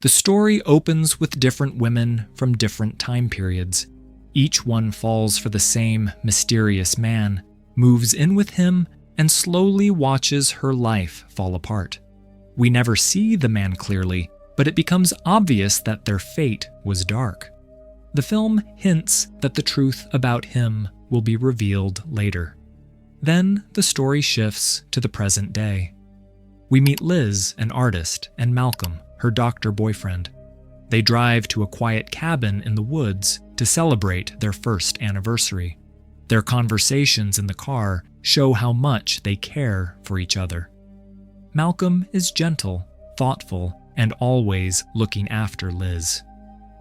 The story opens with different women from different time periods. Each one falls for the same mysterious man, moves in with him, and slowly watches her life fall apart. We never see the man clearly, but it becomes obvious that their fate was dark. The film hints that the truth about him will be revealed later. Then the story shifts to the present day. We meet Liz, an artist, and Malcolm, her doctor boyfriend. They drive to a quiet cabin in the woods to celebrate their first anniversary. Their conversations in the car show how much they care for each other. Malcolm is gentle, thoughtful, and always looking after Liz.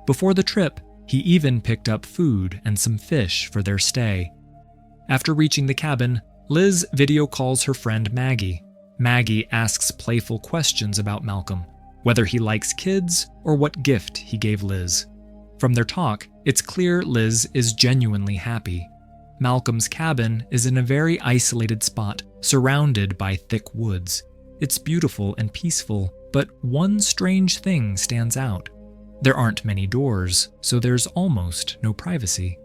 Before the trip, he even picked up food and some fish for their stay. After reaching the cabin, Liz video calls her friend Maggie. Maggie asks playful questions about Malcolm, whether he likes kids or what gift he gave Liz. From their talk, it's clear Liz is genuinely happy. Malcolm's cabin is in a very isolated spot, surrounded by thick woods. It's beautiful and peaceful, but one strange thing stands out. There aren't many doors, so there's almost no privacy.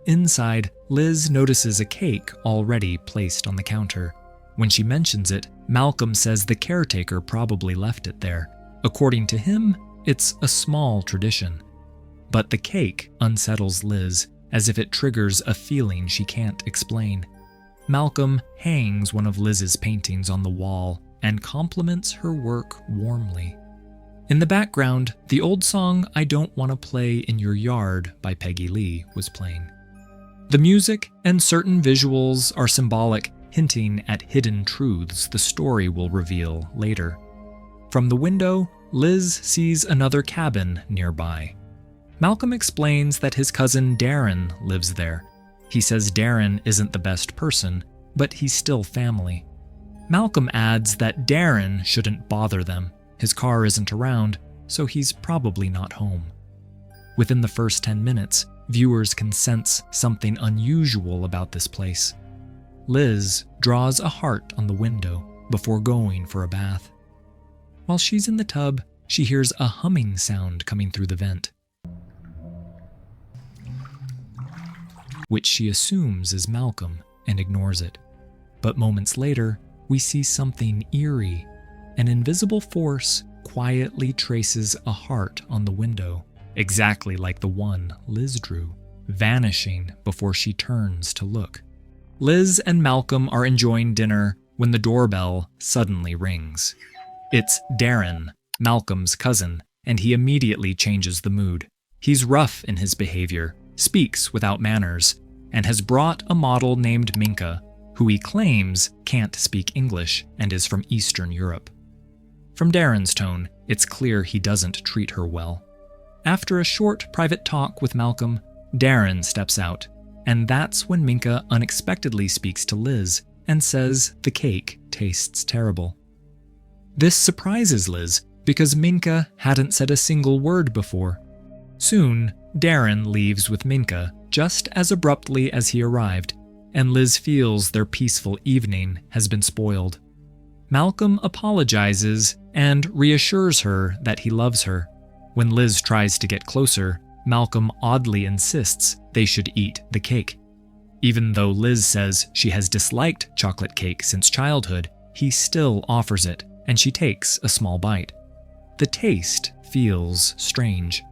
Inside, Liz notices a cake already placed on the counter. When she mentions it, Malcolm says the caretaker probably left it there. According to him, it's a small tradition. But the cake unsettles Liz, as if it triggers a feeling she can't explain. Malcolm hangs one of Liz's paintings on the wall and compliments her work warmly. In the background, the old song "I Don't Want to Play in Your Yard" by Peggy Lee was playing. The music and certain visuals are symbolic, hinting at hidden truths the story will reveal later. From the window, Liz sees another cabin nearby. Malcolm explains that his cousin Darren lives there. He says Darren isn't the best person, but he's still family. Malcolm adds that Darren shouldn't bother them. His car isn't around, so he's probably not home. Within the first 10 minutes, viewers can sense something unusual about this place. Liz draws a heart on the window before going for a bath. While she's in the tub, she hears a humming sound coming through the vent, which she assumes is Malcolm and ignores it. But moments later, we see something eerie. An invisible force quietly traces a heart on the window, exactly like the one Liz drew, vanishing before she turns to look. Liz and Malcolm are enjoying dinner when the doorbell suddenly rings. It's Darren, Malcolm's cousin, and he immediately changes the mood. He's rough in his behavior, speaks without manners, and has brought a model named Minka, who he claims can't speak English and is from Eastern Europe. From Darren's tone, it's clear he doesn't treat her well. After a short private talk with Malcolm, Darren steps out, and that's when Minka unexpectedly speaks to Liz and says the cake tastes terrible. This surprises Liz because Minka hadn't said a single word before. Soon, Darren leaves with Minka just as abruptly as he arrived, and Liz feels their peaceful evening has been spoiled. Malcolm apologizes and reassures her that he loves her. When Liz tries to get closer, Malcolm oddly insists they should eat the cake. Even though Liz says she has disliked chocolate cake since childhood, he still offers it, and she takes a small bite. The taste feels strange.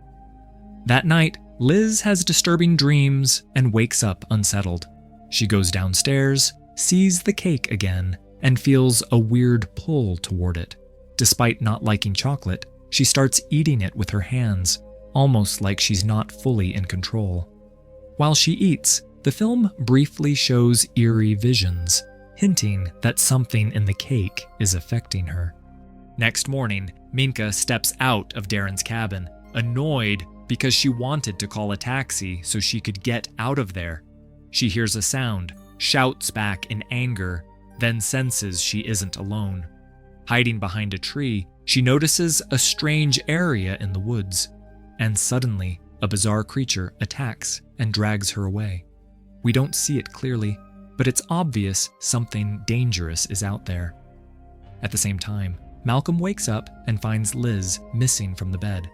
That night, Liz has disturbing dreams and wakes up unsettled. She goes downstairs, sees the cake again, and feels a weird pull toward it. Despite not liking chocolate, she starts eating it with her hands, almost like she's not fully in control. While she eats, the film briefly shows eerie visions, hinting that something in the cake is affecting her. Next morning, Minka steps out of Darren's cabin, annoyed because she wanted to call a taxi so she could get out of there. She hears a sound, shouts back in anger, then senses she isn't alone. Hiding behind a tree, she notices a strange area in the woods, and suddenly, a bizarre creature attacks and drags her away. We don't see it clearly, but it's obvious something dangerous is out there. At the same time, Malcolm wakes up and finds Liz missing from the bed.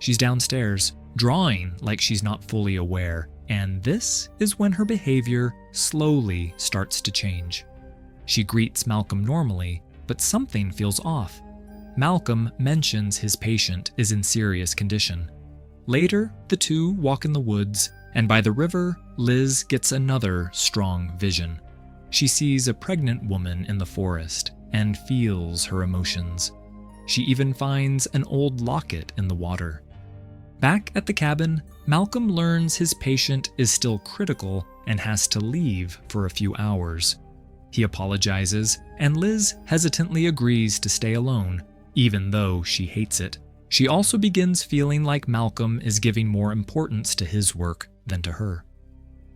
She's downstairs, drawing like she's not fully aware, and this is when her behavior slowly starts to change. She greets Malcolm normally, but something feels off. Malcolm mentions his patient is in serious condition. Later, the two walk in the woods, and by the river, Liz gets another strong vision. She sees a pregnant woman in the forest and feels her emotions. She even finds an old locket in the water. Back at the cabin, Malcolm learns his patient is still critical and has to leave for a few hours. He apologizes, and Liz hesitantly agrees to stay alone, even though she hates it. She also begins feeling like Malcolm is giving more importance to his work than to her.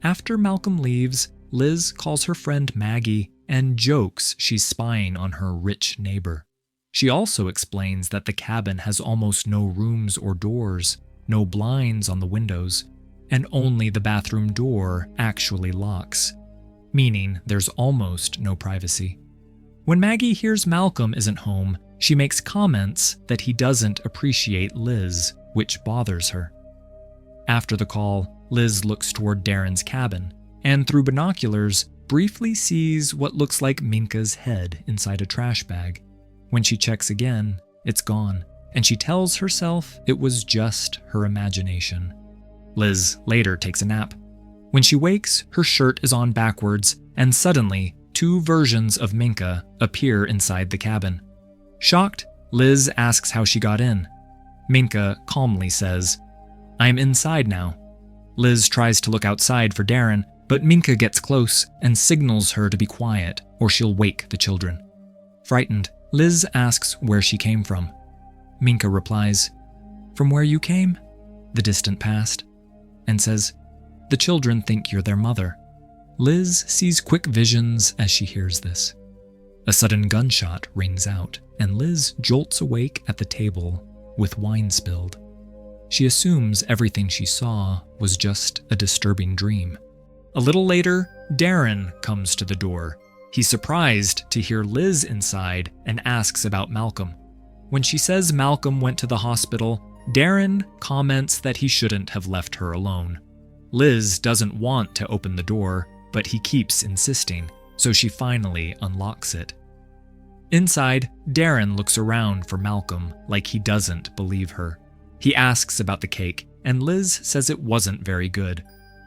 After Malcolm leaves, Liz calls her friend Maggie and jokes she's spying on her rich neighbor. She also explains that the cabin has almost no rooms or doors, no blinds on the windows, and only the bathroom door actually locks, meaning there's almost no privacy. When Maggie hears Malcolm isn't home, she makes comments that he doesn't appreciate Liz, which bothers her. After the call, Liz looks toward Darren's cabin, and through binoculars, briefly sees what looks like Minka's head inside a trash bag. When she checks again, it's gone, and she tells herself it was just her imagination. Liz later takes a nap. When she wakes, her shirt is on backwards, and suddenly, two versions of Minka appear inside the cabin. Shocked, Liz asks how she got in. Minka calmly says, "I'm inside now." Liz tries to look outside for Darren, but Minka gets close and signals her to be quiet or she'll wake the children. Frightened, Liz asks where she came from. Minka replies, "From where you came? The distant past," and says, "The children think you're their mother." Liz sees quick visions as she hears this. A sudden gunshot rings out, and Liz jolts awake at the table with wine spilled. She assumes everything she saw was just a disturbing dream. A little later, Darren comes to the door. He's surprised to hear Liz inside and asks about Malcolm. When she says Malcolm went to the hospital, Darren comments that he shouldn't have left her alone. Liz doesn't want to open the door, but he keeps insisting, so she finally unlocks it. Inside, Darren looks around for Malcolm like he doesn't believe her. He asks about the cake, and Liz says it wasn't very good.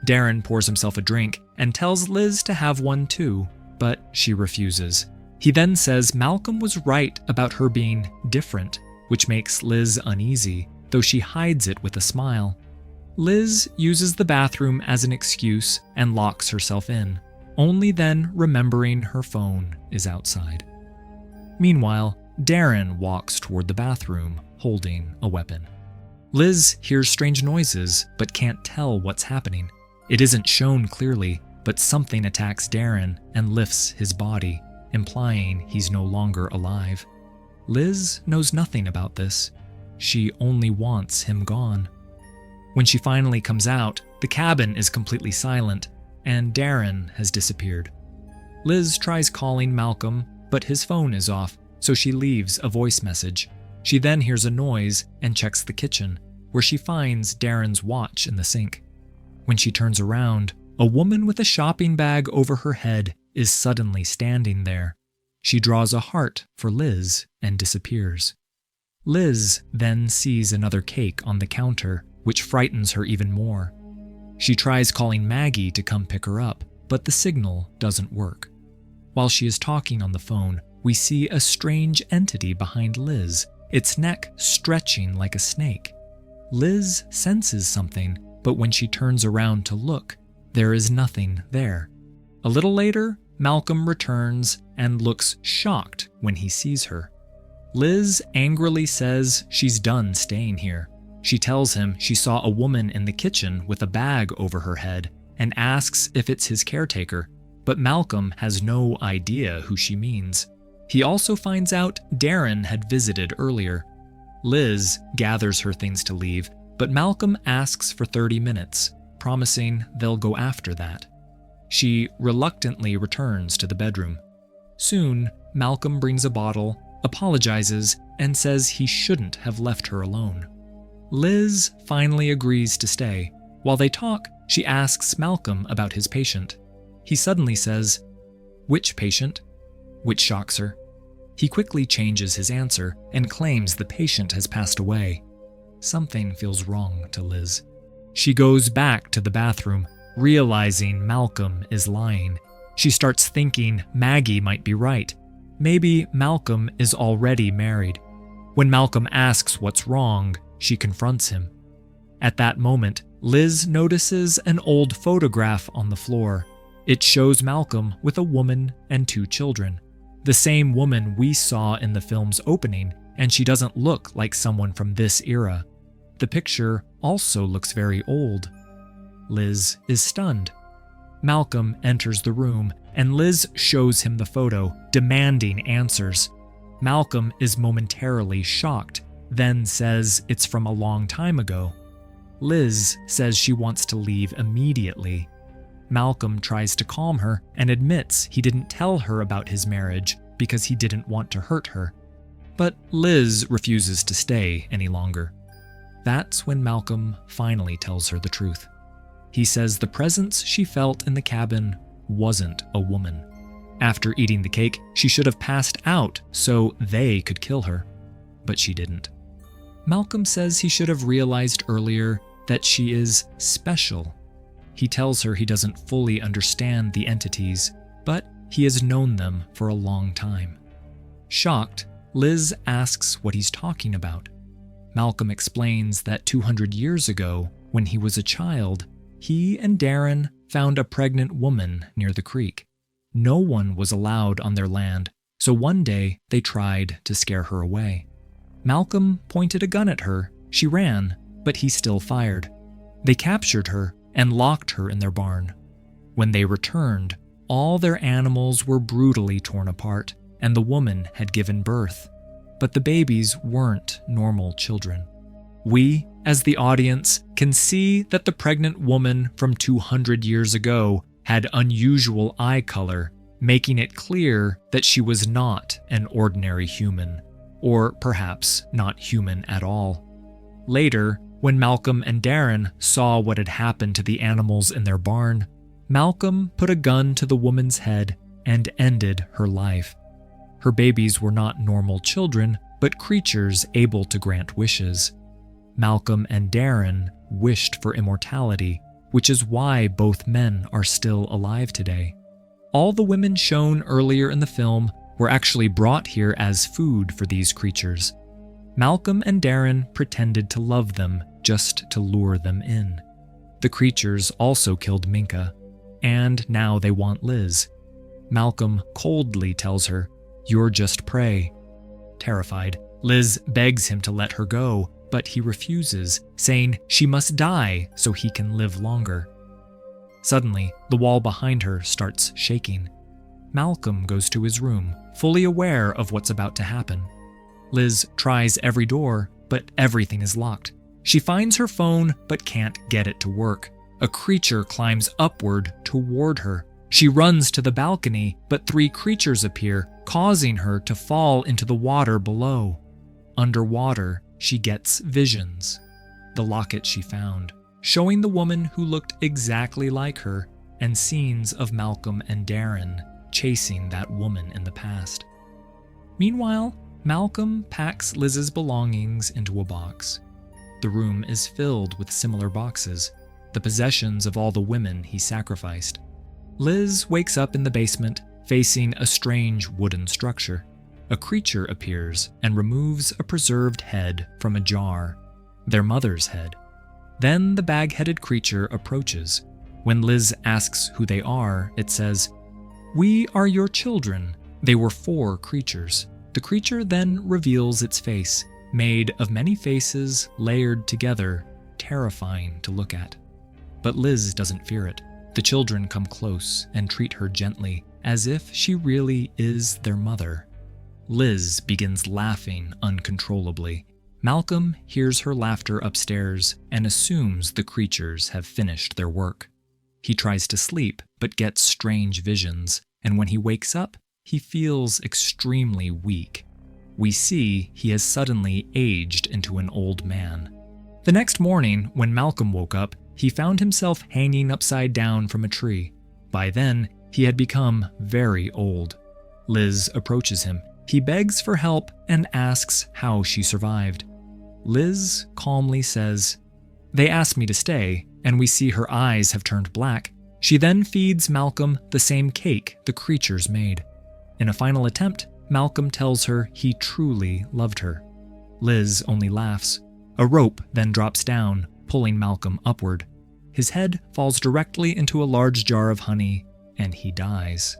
Darren pours himself a drink and tells Liz to have one too, but she refuses. He then says Malcolm was right about her being different, which makes Liz uneasy, though she hides it with a smile. Liz uses the bathroom as an excuse and locks herself in, only then remembering her phone is outside. Meanwhile, Darren walks toward the bathroom, holding a weapon. Liz hears strange noises, but can't tell what's happening. It isn't shown clearly, but something attacks Darren and lifts his body, implying he's no longer alive. Liz knows nothing about this. She only wants him gone. When she finally comes out, the cabin is completely silent, and Darren has disappeared. Liz tries calling Malcolm, but his phone is off, so she leaves a voice message. She then hears a noise and checks the kitchen, where she finds Darren's watch in the sink. When she turns around, a woman with a shopping bag over her head is suddenly standing there. She draws a heart for Liz and disappears. Liz then sees another cake on the counter, which frightens her even more. She tries calling Maggie to come pick her up, but the signal doesn't work. While she is talking on the phone, we see a strange entity behind Liz, its neck stretching like a snake. Liz senses something, but when she turns around to look, there is nothing there. A little later, Malcolm returns and looks shocked when he sees her. Liz angrily says she's done staying here. She tells him she saw a woman in the kitchen with a bag over her head and asks if it's his caretaker, but Malcolm has no idea who she means. He also finds out Darren had visited earlier. Liz gathers her things to leave, but Malcolm asks for 30 minutes, promising they'll go after that. She reluctantly returns to the bedroom. Soon, Malcolm brings a bottle, apologizes, and says he shouldn't have left her alone. Liz finally agrees to stay. While they talk, she asks Malcolm about his patient. He suddenly says, "Which patient?" which shocks her. He quickly changes his answer and claims the patient has passed away. Something feels wrong to Liz. She goes back to the bathroom, realizing Malcolm is lying. She starts thinking Maggie might be right. Maybe Malcolm is already married. When Malcolm asks what's wrong, she confronts him. At that moment, Liz notices an old photograph on the floor. It shows Malcolm with a woman and 2 children. The same woman we saw in the film's opening, and she doesn't look like someone from this era. The picture also looks very old. Liz is stunned. Malcolm enters the room, and Liz shows him the photo, demanding answers. Malcolm is momentarily shocked, then says it's from a long time ago. Liz says she wants to leave immediately. Malcolm tries to calm her and admits he didn't tell her about his marriage because he didn't want to hurt her. But Liz refuses to stay any longer. That's when Malcolm finally tells her the truth. He says the presence she felt in the cabin wasn't a woman. After eating the cake, she should have passed out so they could kill her. But she didn't. Malcolm says he should have realized earlier that she is special. He tells her he doesn't fully understand the entities, but he has known them for a long time. Shocked, Liz asks what he's talking about. Malcolm explains that 200 years ago, when he was a child, he and Darren found a pregnant woman near the creek. No one was allowed on their land, so one day they tried to scare her away. Malcolm pointed a gun at her. She ran, but he still fired. They captured her and locked her in their barn. When they returned, all their animals were brutally torn apart, and the woman had given birth. But the babies weren't normal children. We, as the audience, can see that the pregnant woman from 200 years ago had unusual eye color, making it clear that she was not an ordinary human, or perhaps not human at all. Later, when Malcolm and Darren saw what had happened to the animals in their barn, Malcolm put a gun to the woman's head and ended her life. Her babies were not normal children, but creatures able to grant wishes. Malcolm and Darren wished for immortality, which is why both men are still alive today. All the women shown earlier in the film were actually brought here as food for these creatures. Malcolm and Darren pretended to love them just to lure them in. The creatures also killed Minka, and now they want Liz. Malcolm coldly tells her, "You're just prey." Terrified, Liz begs him to let her go, but he refuses, saying she must die so he can live longer. Suddenly, the wall behind her starts shaking. Malcolm goes to his room, fully aware of what's about to happen. Liz tries every door, but everything is locked. She finds her phone, but can't get it to work. A creature climbs upward toward her. She runs to the balcony, but 3 creatures appear, causing her to fall into the water below. Underwater, she gets visions. The locket she found, showing the woman who looked exactly like her, and scenes of Malcolm and Darren chasing that woman in the past. Meanwhile, Malcolm packs Liz's belongings into a box. The room is filled with similar boxes, the possessions of all the women he sacrificed. Liz wakes up in the basement, facing a strange wooden structure. A creature appears and removes a preserved head from a jar, their mother's head. Then the bag-headed creature approaches. When Liz asks who they are, it says, "We are your children." They were 4 creatures. The creature then reveals its face, made of many faces layered together, terrifying to look at. But Liz doesn't fear it. The children come close and treat her gently, as if she really is their mother. Liz begins laughing uncontrollably. Malcolm hears her laughter upstairs and assumes the creatures have finished their work. He tries to sleep, but gets strange visions, and when he wakes up, he feels extremely weak. we see he has suddenly aged into an old man. The next morning, when Malcolm woke up, he found himself hanging upside down from a tree. By then, he had become very old. Liz approaches him. He begs for help and asks how she survived. Liz calmly says, "They asked me to stay," and we see her eyes have turned black. She then feeds Malcolm the same cake the creatures made. In a final attempt, Malcolm tells her he truly loved her. Liz only laughs. A rope then drops down, pulling Malcolm upward. His head falls directly into a large jar of honey, and he dies.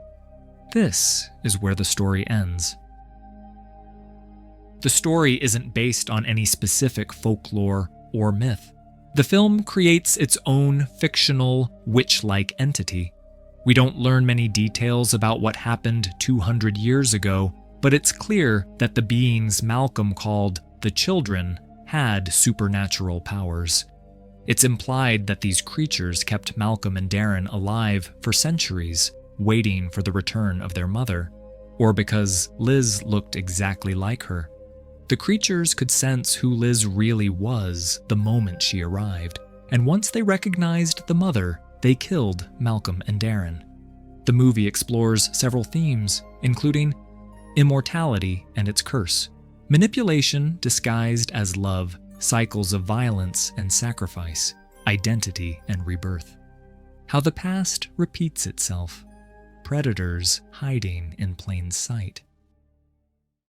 This is where the story ends. The story isn't based on any specific folklore or myth. The film creates its own fictional, witch-like entity. We don't learn many details about what happened 200 years ago, but it's clear that the beings Malcolm called the Children had supernatural powers. It's implied that these creatures kept Malcolm and Darren alive for centuries, waiting for the return of their mother, or because Liz looked exactly like her. The creatures could sense who Liz really was the moment she arrived, and once they recognized the mother, they killed Malcolm and Darren. The movie explores several themes, including immortality and its curse, manipulation disguised as love, cycles of violence and sacrifice, identity and rebirth, how the past repeats itself, predators hiding in plain sight.